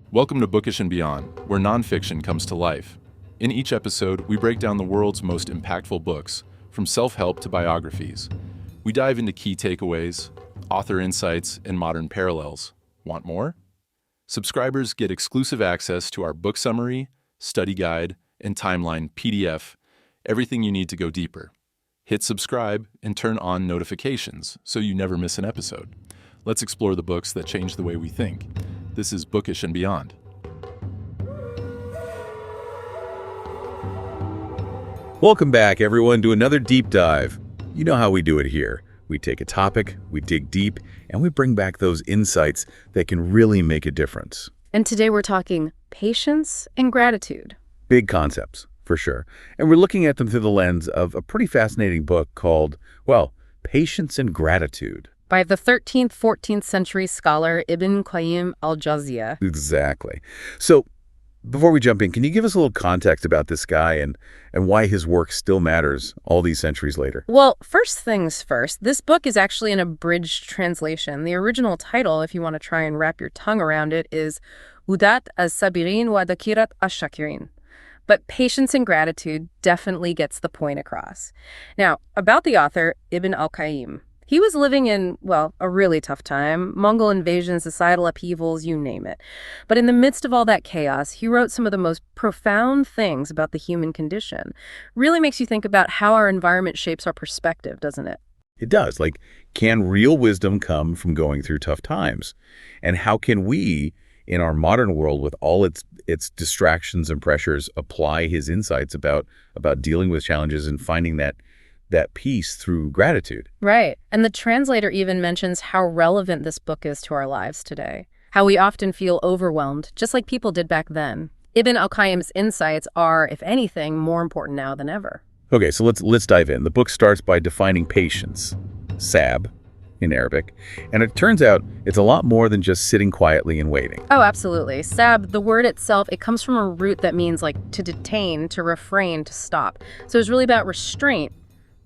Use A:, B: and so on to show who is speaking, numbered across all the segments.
A: Welcome to Bookish and Beyond, where nonfiction comes to life. In each episode, we break down the world's most impactful books, from self-help to biographies. We dive into key takeaways, author insights, and modern parallels. Want more? Subscribers get exclusive access to our book summary, study guide, and timeline PDF, everything you need to go deeper. Hit subscribe and turn on notifications so you never miss an episode. Let's explore the books that change the way we think. This is Bookish and Beyond.
B: Welcome back, everyone, to another deep dive. You know how we do it here. We take a topic, we dig deep, and we bring back those insights that can really make a difference.
C: And today we're talking patience and gratitude.
B: Big concepts, for sure. And we're looking at them through the lens of a pretty fascinating book called, well, Patience and Gratitude.
C: By the 13th, 14th century scholar Ibn Qayyim al-Jawziyah.
B: Exactly. So, before we jump in, can you give us a little context about this guy and why his work still matters all these centuries later?
C: Well, first things first, this book is actually an abridged translation. The original title, if you want to try and wrap your tongue around it, is Udat as-Sabirin wa Dakirat ash-Shakirin. But Patience and Gratitude definitely gets the point across. Now, about the author, Ibn al-Qayyim. He was living in, well, a really tough time. Mongol invasion, societal upheavals, you name it. But in the midst of all that chaos, he wrote some of the most profound things about the human condition. Really makes you think about how our environment shapes our perspective, doesn't it?
B: It does. Like, can real wisdom come from going through tough times? And how can we, in our modern world, with all its distractions and pressures, apply his insights about dealing with challenges and finding that peace through gratitude?
C: Right. And the translator even mentions how relevant this book is to our lives today, how we often feel overwhelmed, just like people did back then. Ibn al-Qayyim's insights are, if anything, more important now than ever.
B: Okay, so let's dive in. The book starts by defining patience, sab, in Arabic, and it turns out it's a lot more than just sitting quietly and waiting.
C: Oh, absolutely. Sab, the word itself, it comes from a root that means like to detain, to refrain, to stop. So it's really about restraint,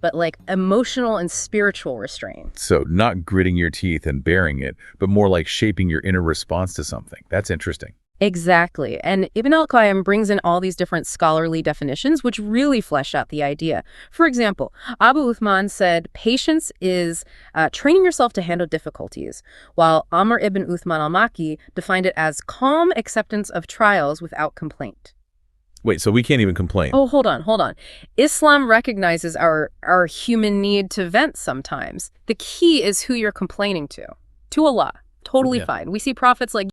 C: but like emotional and spiritual restraint.
B: So not gritting your teeth and bearing it, but more like shaping your inner response to something. That's interesting.
C: Exactly. And Ibn al-Qayyim brings in all these different scholarly definitions, which really flesh out the idea. For example, Abu Uthman said, patience is training yourself to handle difficulties, while Amr ibn Uthman al-Makki defined it as calm acceptance of trials without complaint.
B: Wait, so we can't even complain?
C: Oh, hold on. Islam recognizes our human need to vent sometimes. The key is who you're complaining to. To Allah. Totally fine. We see prophets like